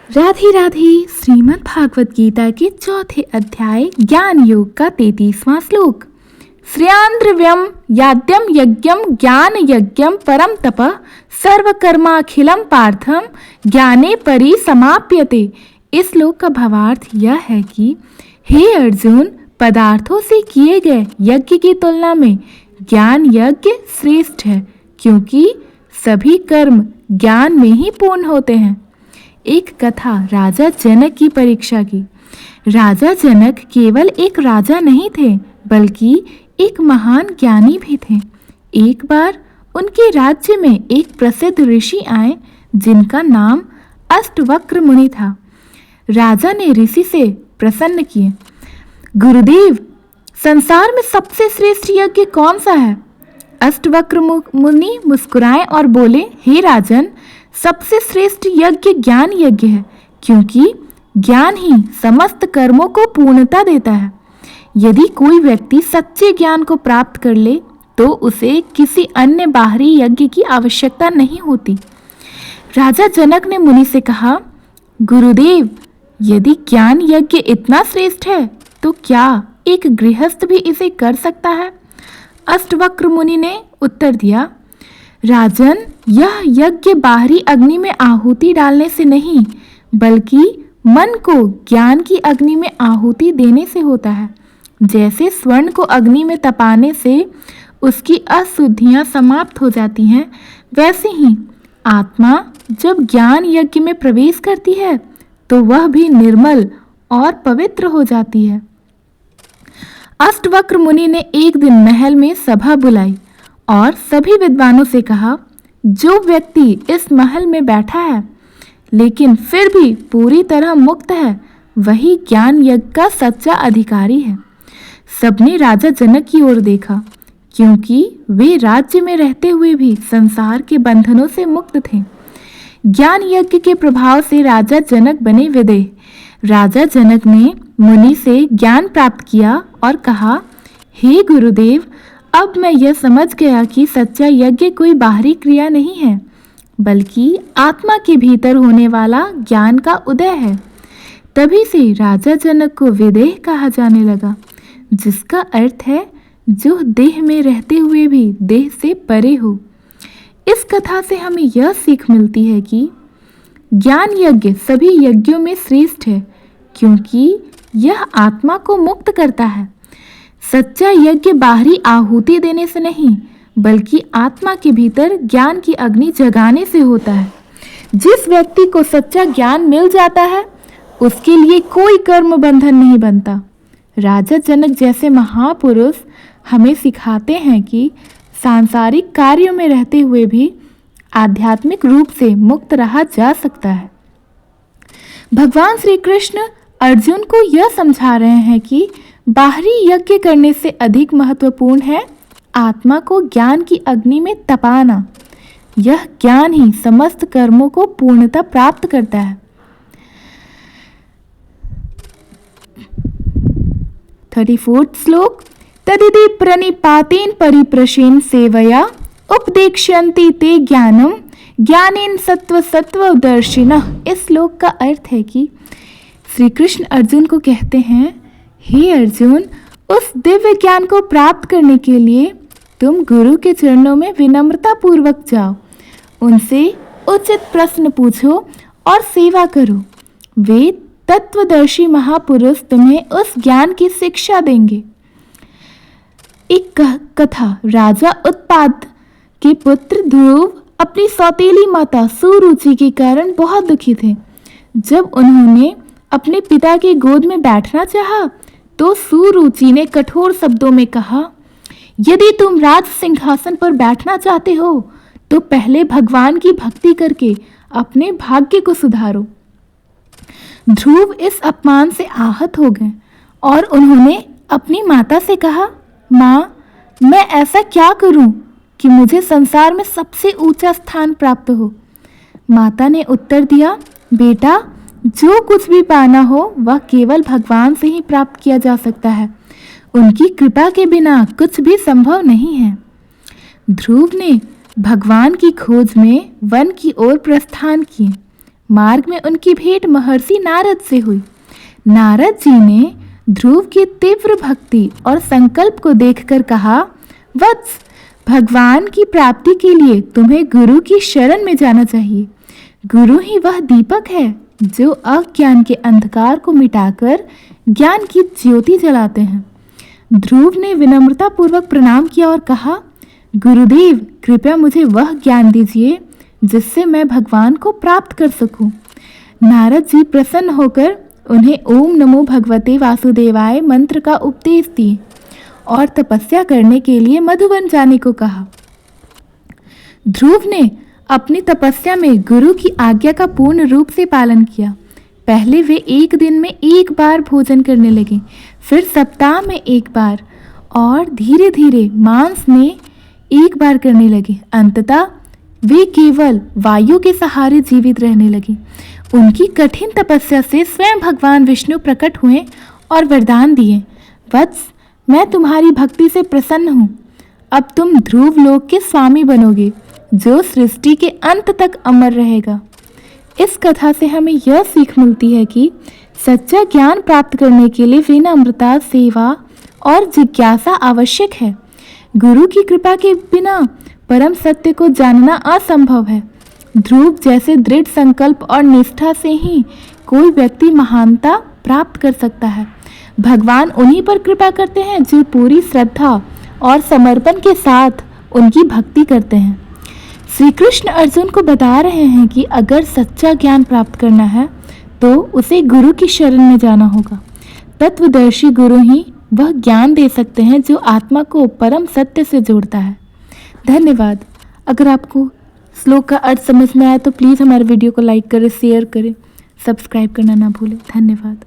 राधे राधे। श्रीमद् भागवत गीता के चौथे अध्याय ज्ञान योग का 33वां श्लोक। श्रेयान्द्रव्यम याद्यम यज्ञम ज्ञान यज्ञम परम तपः सर्वकर्माखिलम पार्थम ज्ञाने परिसमाप्यते। इस श्लोक का भावार्थ यह है कि हे अर्जुन, पदार्थों से किए गए यज्ञ की तुलना में ज्ञान यज्ञ श्रेष्ठ है, क्योंकि सभी कर्म ज्ञान में ही पूर्ण होते हैं। एक कथा राजा जनक की परीक्षा की। राजा जनक केवल एक राजा नहीं थे, बल्कि एक महान ज्ञानी भी थे। एक बार उनके राज्य में एक प्रसिद्ध ऋषि आए, जिनका नाम अष्टवक्र मुनि था। राजा ने ऋषि से प्रश्न किए, गुरुदेव, संसार में सबसे श्रेष्ठ यज्ञ कौन सा है? अष्टवक्र मुनि मुस्कुराए और बोले, हे राजन, सबसे श्रेष्ठ यज्ञ ज्ञान यज्ञ है, क्योंकि ज्ञान ही समस्त कर्मों को पूर्णता देता है। यदि कोई व्यक्ति सच्चे ज्ञान को प्राप्त कर ले तो उसे किसी अन्य बाहरी यज्ञ की आवश्यकता नहीं होती। राजा जनक ने मुनि से कहा, गुरुदेव, यदि ज्ञान यज्ञ इतना श्रेष्ठ है तो क्या एक गृहस्थ भी इसे कर सकता है? अष्टवक्र मुनि ने उत्तर दिया, राजन, यह यज्ञ बाहरी अग्नि में आहुति डालने से नहीं, बल्कि मन को ज्ञान की अग्नि में आहुति देने से होता है। जैसे स्वर्ण को अग्नि में तपाने से उसकी अशुद्धियां समाप्त हो जाती हैं, वैसे ही आत्मा जब ज्ञान यज्ञ में प्रवेश करती है तो वह भी निर्मल और पवित्र हो जाती है। अष्टवक्र मुनि ने एक दिन महल में सभा बुलाई और सभी विद्वानों से कहा, जो व्यक्ति इस महल में बैठा है लेकिन फिर भी पूरी तरह मुक्त है, वही ज्ञान यज्ञ का सच्चा अधिकारी है। सबने राजा जनक की ओर देखा, क्योंकि वे राज्य में रहते हुए भी संसार के बंधनों से मुक्त थे। ज्ञान यज्ञ के प्रभाव से राजा जनक बने विदेह। राजा जनक ने मुनि से ज्ञान प्राप्त किया और कहा, हे गुरुदेव, अब मैं यह समझ गया कि सच्चा यज्ञ कोई बाहरी क्रिया नहीं है, बल्कि आत्मा के भीतर होने वाला ज्ञान का उदय है। तभी से राजा जनक को विदेह कहा जाने लगा, जिसका अर्थ है जो देह में रहते हुए भी देह से परे हो। इस कथा से हमें यह सीख मिलती है कि ज्ञान यज्ञ सभी यज्ञों में श्रेष्ठ है, क्योंकि यह आत्मा को मुक्त करता है। सच्चा यज्ञ बाहरी आहुति देने से नहीं, बल्कि आत्मा के भीतर ज्ञान की अग्नि जगाने से होता है। जिस व्यक्ति को सच्चा ज्ञान मिल जाता है, उसके लिए कोई कर्म बंधन नहीं बनता। राजा जनक जैसे महापुरुष हमें सिखाते हैं कि सांसारिक कार्यों में रहते हुए भी आध्यात्मिक रूप से मुक्त रहा जा सकता है। भगवान श्री कृष्ण अर्जुन को यह समझा रहे हैं कि बाहरी यज्ञ करने से अधिक महत्वपूर्ण है आत्मा को ज्ञान की अग्नि में तपाना। यह ज्ञान ही समस्त कर्मों को पूर्णता प्राप्त करता है। 34वां श्लोक। तदिति प्रणिपातेन परिप्रशेन सेवया उपदेक्ष्यन्ति ते ज्ञानम ज्ञानेन सत्वदर्शिनः। इस श्लोक का अर्थ है कि श्री कृष्ण अर्जुन को कहते हैं, हे अर्जुन, उस दिव्य ज्ञान को प्राप्त करने के लिए तुम गुरु के चरणों में विनम्रता पूर्वक जाओ, उनसे उचित प्रश्न पूछो और सेवा करो। वे तत्वदर्शी महापुरुष तुम्हें उस ज्ञान की शिक्षा देंगे। एक कथा। राजा उत्पाद के पुत्र ध्रुव अपनी सौतेली माता सुरुचि के कारण बहुत दुखी थे। जब उन्होंने अपने पिता की गोद में बैठना चाहा तो सुरुचि ने कठोर शब्दों में कहा, यदि तुम राज सिंहासन पर बैठना चाहते हो तो पहले भगवान की भक्ति करके अपने भाग्य को सुधारो। ध्रुव इस अपमान से आहत हो गए और उन्होंने अपनी माता से कहा, माँ, मैं ऐसा क्या करूं कि मुझे संसार में सबसे ऊंचा स्थान प्राप्त हो? माता ने उत्तर दिया, बेटा, जो कुछ भी पाना हो वह केवल भगवान से ही प्राप्त किया जा सकता है। उनकी कृपा के बिना कुछ भी संभव नहीं है। ध्रुव ने भगवान की खोज में वन की ओर प्रस्थान किए। मार्ग में उनकी भेंट महर्षि नारद से हुई। नारद जी ने ध्रुव की तीव्र भक्ति और संकल्प को देखकर कहा, वत्स, भगवान की प्राप्ति के लिए तुम्हें गुरु की शरण में जाना चाहिए। गुरु ही वह दीपक है जो अज्ञान के अंधकार को मिटाकर ज्ञान की ज्योति जलाते हैं। ध्रुव ने विनम्रता पूर्वक प्रणाम किया और कहा, गुरुदेव, कृपया मुझे वह ज्ञान दीजिए जिससे मैं भगवान को प्राप्त कर सकूं। नारद जी प्रसन्न होकर उन्हें ओम नमो भगवते वासुदेवाय मंत्र का उपदेश दिए और तपस्या करने के लिए मधुवन जाने को कहा। ध्रुव ने अपनी तपस्या में गुरु की आज्ञा का पूर्ण रूप से पालन किया। पहले वे एक दिन में एक बार भोजन करने लगे, फिर सप्ताह में एक बार और धीरे धीरे मांस में एक बार करने लगे। अंततः वे केवल वायु के सहारे जीवित रहने लगे। उनकी कठिन तपस्या से स्वयं भगवान विष्णु प्रकट हुए और वरदान दिए, वत्स, मैं तुम्हारी भक्ति से प्रसन्न हूँ। अब तुम ध्रुव लोक के स्वामी बनोगे जो सृष्टि के अंत तक अमर रहेगा। इस कथा से हमें यह सीख मिलती है कि सच्चा ज्ञान प्राप्त करने के लिए विनम्रता, सेवा और जिज्ञासा आवश्यक है। गुरु की कृपा के बिना परम सत्य को जानना असंभव है। ध्रुव जैसे दृढ़ संकल्प और निष्ठा से ही कोई व्यक्ति महानता प्राप्त कर सकता है। भगवान उन्हीं पर कृपा करते हैं जो पूरी श्रद्धा और समर्पण के साथ उनकी भक्ति करते हैं। श्री कृष्ण अर्जुन को बता रहे हैं कि अगर सच्चा ज्ञान प्राप्त करना है तो उसे गुरु की शरण में जाना होगा। तत्वदर्शी गुरु ही वह ज्ञान दे सकते हैं जो आत्मा को परम सत्य से जोड़ता है। धन्यवाद। अगर आपको श्लोक का अर्थ समझ में आया तो प्लीज़ हमारे वीडियो को लाइक करें, शेयर करें, सब्सक्राइब करना ना भूलें। धन्यवाद।